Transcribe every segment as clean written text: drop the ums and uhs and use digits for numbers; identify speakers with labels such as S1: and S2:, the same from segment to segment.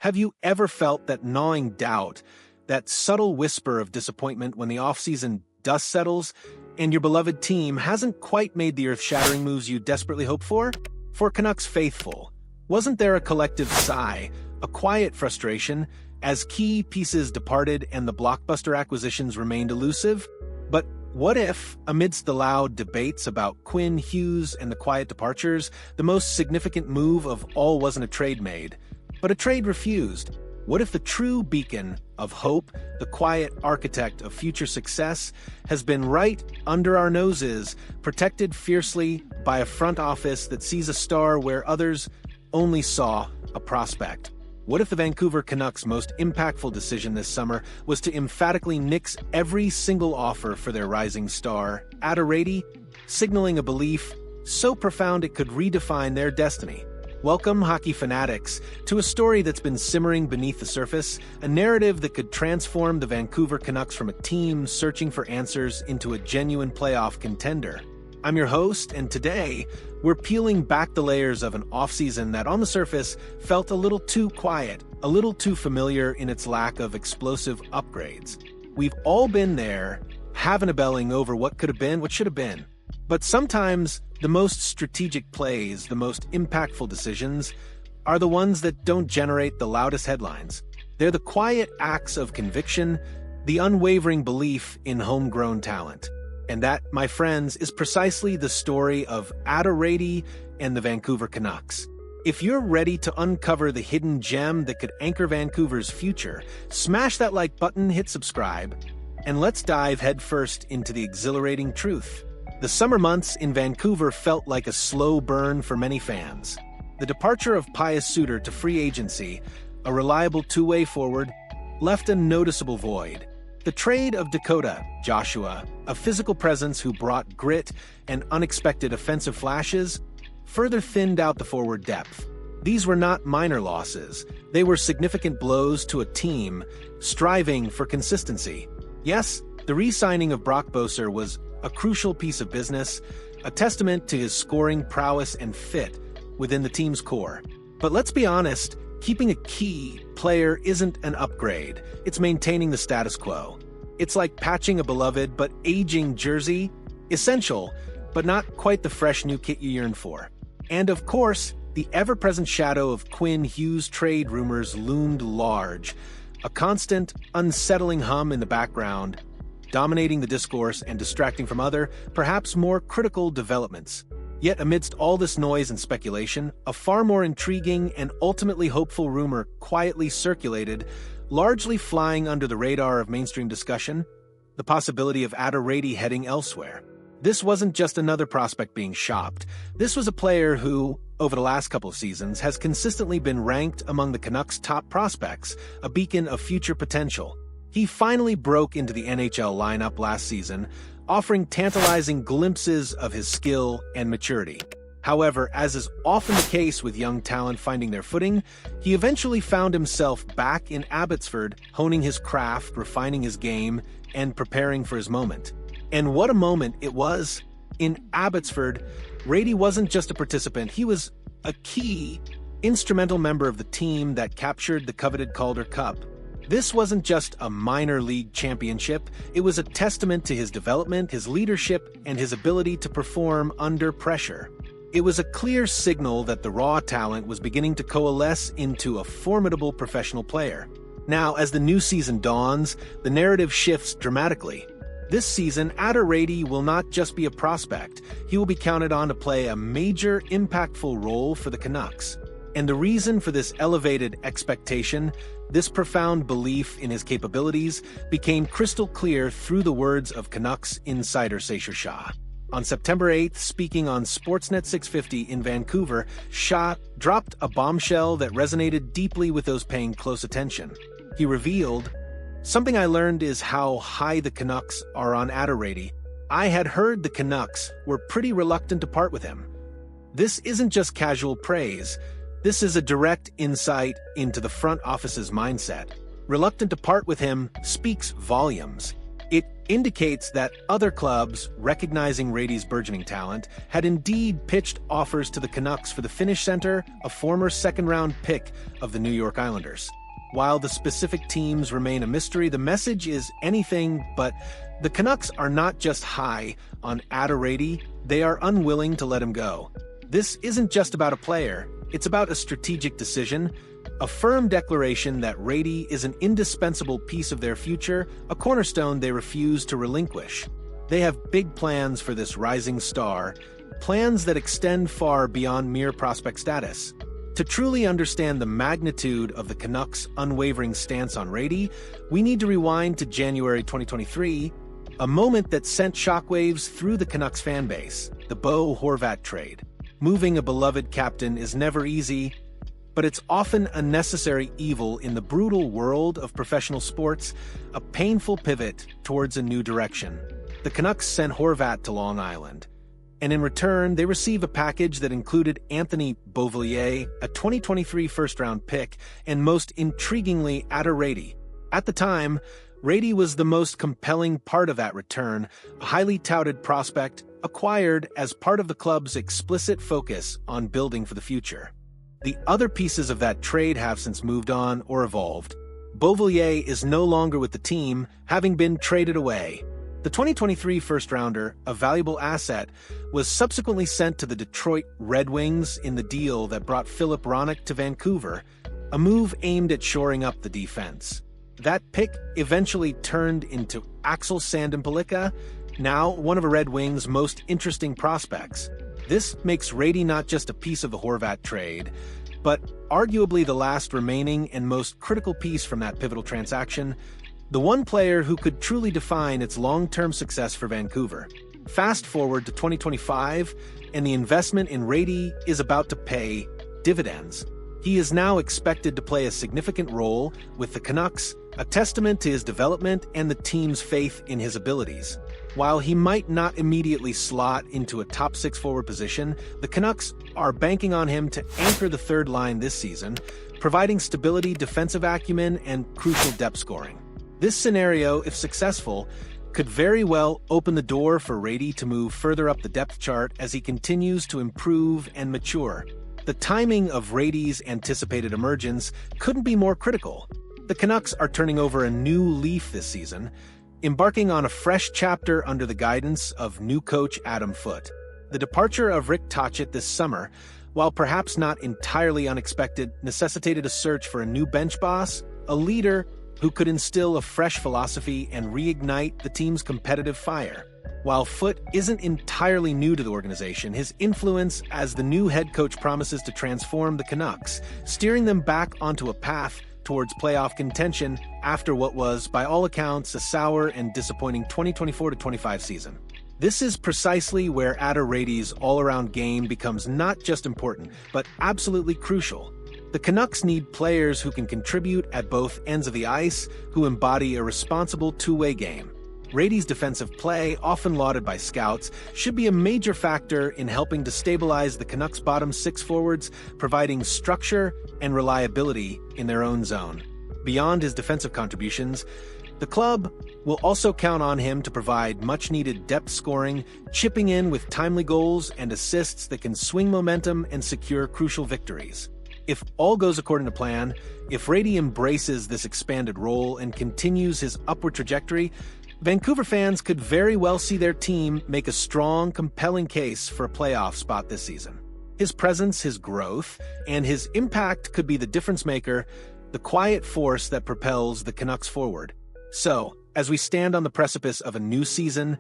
S1: Have you ever felt that gnawing doubt, that subtle whisper of disappointment when the offseason dust settles and your beloved team hasn't quite made the earth-shattering moves you desperately hoped for? For Canucks faithful, wasn't there a collective sigh, a quiet frustration, as key pieces departed and the blockbuster acquisitions remained elusive? But what if, amidst the loud debates about Quinn Hughes and the quiet departures, the most significant move of all wasn't a trade made, but a trade refused? What if the true beacon of hope, the quiet architect of future success, has been right under our noses, protected fiercely by a front office that sees a star where others only saw a prospect? What if the Vancouver Canucks' most impactful decision this summer was to emphatically nix every single offer for their rising star, Aatu Räty, signaling a belief so profound it could redefine their destiny? Welcome, hockey fanatics, to a story that's been simmering beneath the surface, a narrative that could transform the Vancouver Canucks from a team searching for answers into a genuine playoff contender. I'm your host, and today, we're peeling back the layers of an offseason that on the surface felt a little too quiet, a little too familiar in its lack of explosive upgrades. We've all been there, having a belling over what could have been, what should have been. But sometimes, the most strategic plays, the most impactful decisions, are the ones that don't generate the loudest headlines. They're the quiet acts of conviction, the unwavering belief in homegrown talent. And that, my friends, is precisely the story of Aatu Räty and the Vancouver Canucks. If you're ready to uncover the hidden gem that could anchor Vancouver's future, smash that like button, hit subscribe, and let's dive headfirst into the exhilarating truth. The summer months in Vancouver felt like a slow burn for many fans. The departure of Pius Suter to free agency, a reliable two-way forward, left a noticeable void. The trade of Dakota Joshua, a physical presence who brought grit and unexpected offensive flashes, further thinned out the forward depth. These were not minor losses. They were significant blows to a team striving for consistency. Yes, the re-signing of Brock Boeser was a crucial piece of business, a testament to his scoring prowess and fit within the team's core. But let's be honest, keeping a key player isn't an upgrade. It's maintaining the status quo. It's like patching a beloved but aging jersey, essential, but not quite the fresh new kit you yearn for. And of course, the ever-present shadow of Quinn Hughes trade rumors loomed large, a constant, unsettling hum in the background, dominating the discourse and distracting from other, perhaps more critical developments. Yet amidst all this noise and speculation, a far more intriguing and ultimately hopeful rumor quietly circulated, largely flying under the radar of mainstream discussion: the possibility of Aatu Räty heading elsewhere. This wasn't just another prospect being shopped. This was a player who, over the last couple of seasons, has consistently been ranked among the Canucks' top prospects, a beacon of future potential. He finally broke into the NHL lineup last season, offering tantalizing glimpses of his skill and maturity. However, as is often the case with young talent finding their footing, he eventually found himself back in Abbotsford, honing his craft, refining his game, and preparing for his moment. And what a moment it was! In Abbotsford, Räty wasn't just a participant, he was a key, instrumental member of the team that captured the coveted Calder Cup. This wasn't just a minor league championship, it was a testament to his development, his leadership, and his ability to perform under pressure. It was a clear signal that the raw talent was beginning to coalesce into a formidable professional player. Now, as the new season dawns, the narrative shifts dramatically. This season, Aatu Räty will not just be a prospect, he will be counted on to play a major, impactful role for the Canucks. And the reason for this elevated expectation, this profound belief in his capabilities, became crystal clear through the words of Canucks insider Sasha Shah. On September 8th, speaking on Sportsnet 650 in Vancouver, Shah dropped a bombshell that resonated deeply with those paying close attention. He revealed, "Something I learned is how high the Canucks are on Aatu Räty. I had heard the Canucks were pretty reluctant to part with him. This isn't just casual praise. This is a direct insight into the front office's mindset. Reluctant to part with him speaks volumes. It indicates that other clubs, recognizing Räty's burgeoning talent, had indeed pitched offers to the Canucks for the Finnish center, a former second-round pick of the New York Islanders. While the specific teams remain a mystery, the message is anything but. The Canucks are not just high on Aatu Räty, they are unwilling to let him go. This isn't just about a player, it's about a strategic decision, a firm declaration that Räty is an indispensable piece of their future, a cornerstone they refuse to relinquish. They have big plans for this rising star, plans that extend far beyond mere prospect status. To truly understand the magnitude of the Canucks' unwavering stance on Räty, we need to rewind to January 2023, a moment that sent shockwaves through the Canucks fan base, the Bo Horvat trade. Moving a beloved captain is never easy, but it's often a necessary evil in the brutal world of professional sports, a painful pivot towards a new direction. The Canucks sent Horvat to Long Island, and in return, they receive a package that included Anthony Beauvillier, a 2023 first-round pick, and most intriguingly, Aatu Räty. At the time, Räty was the most compelling part of that return, a highly touted prospect acquired as part of the club's explicit focus on building for the future. The other pieces of that trade have since moved on or evolved. Beauvillier is no longer with the team, having been traded away. The 2023 first-rounder, a valuable asset, was subsequently sent to the Detroit Red Wings in the deal that brought Filip Hronek to Vancouver, a move aimed at shoring up the defense. That pick eventually turned into Axel Sandin-Pellikka, now one of a Red Wings' most interesting prospects. This makes Räty not just a piece of the Horvat trade, but arguably the last remaining and most critical piece from that pivotal transaction, the one player who could truly define its long-term success for Vancouver. Fast forward to 2025, and the investment in Räty is about to pay dividends. He is now expected to play a significant role with the Canucks, a testament to his development and the team's faith in his abilities. While he might not immediately slot into a top-six forward position, the Canucks are banking on him to anchor the third line this season, providing stability, defensive acumen, and crucial depth scoring. This scenario, if successful, could very well open the door for Räty to move further up the depth chart as he continues to improve and mature. The timing of Räty's anticipated emergence couldn't be more critical. The Canucks are turning over a new leaf this season, embarking on a fresh chapter under the guidance of new coach Adam Foote. The departure of Rick Tocchet this summer, while perhaps not entirely unexpected, necessitated a search for a new bench boss, a leader who could instill a fresh philosophy and reignite the team's competitive fire. While Foote isn't entirely new to the organization, his influence as the new head coach promises to transform the Canucks, steering them back onto a path towards playoff contention after what was, by all accounts, a sour and disappointing 2024-25 season. This is precisely where Aatu Räty's all-around game becomes not just important, but absolutely crucial. The Canucks need players who can contribute at both ends of the ice, who embody a responsible two-way game. Räty's defensive play, often lauded by scouts, should be a major factor in helping to stabilize the Canucks' bottom six forwards, providing structure and reliability in their own zone. Beyond his defensive contributions, the club will also count on him to provide much-needed depth scoring, chipping in with timely goals and assists that can swing momentum and secure crucial victories. If all goes according to plan, if Räty embraces this expanded role and continues his upward trajectory, Vancouver fans could very well see their team make a strong, compelling case for a playoff spot this season. His presence, his growth, and his impact could be the difference maker, the quiet force that propels the Canucks forward. So, as we stand on the precipice of a new season,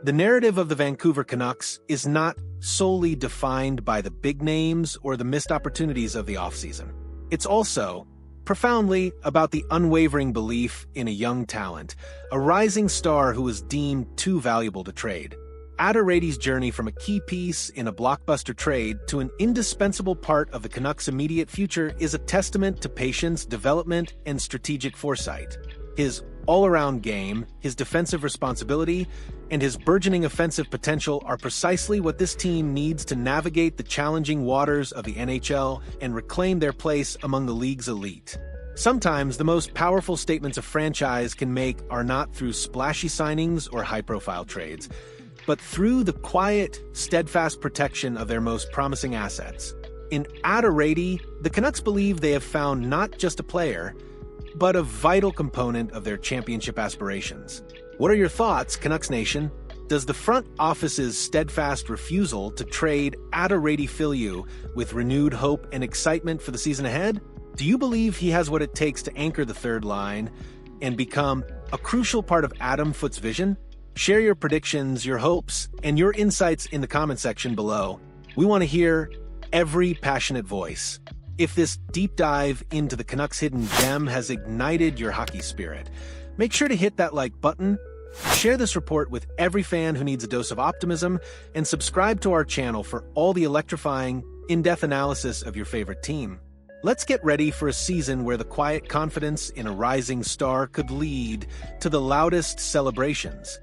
S1: the narrative of the Vancouver Canucks is not solely defined by the big names or the missed opportunities of the offseason. It's also profoundly about the unwavering belief in a young talent, a rising star who was deemed too valuable to trade. Aatu Räty's journey from a key piece in a blockbuster trade to an indispensable part of the Canucks' immediate future is a testament to patience, development, and strategic foresight. His all-around game, his defensive responsibility, and his burgeoning offensive potential are precisely what this team needs to navigate the challenging waters of the NHL and reclaim their place among the league's elite. Sometimes the most powerful statements a franchise can make are not through splashy signings or high-profile trades, but through the quiet, steadfast protection of their most promising assets. In Aatu Räty, the Canucks believe they have found not just a player, but a vital component of their championship aspirations. What are your thoughts, Canucks Nation? Does the front office's steadfast refusal to trade Aatu Räty fill you with renewed hope and excitement for the season ahead? Do you believe he has what it takes to anchor the third line and become a crucial part of Adam Foote's vision? Share your predictions, your hopes, and your insights in the comment section below. We want to hear every passionate voice. If this deep dive into the Canucks' hidden gem has ignited your hockey spirit, make sure to hit that like button, share this report with every fan who needs a dose of optimism, and subscribe to our channel for all the electrifying, in-depth analysis of your favorite team. Let's get ready for a season where the quiet confidence in a rising star could lead to the loudest celebrations.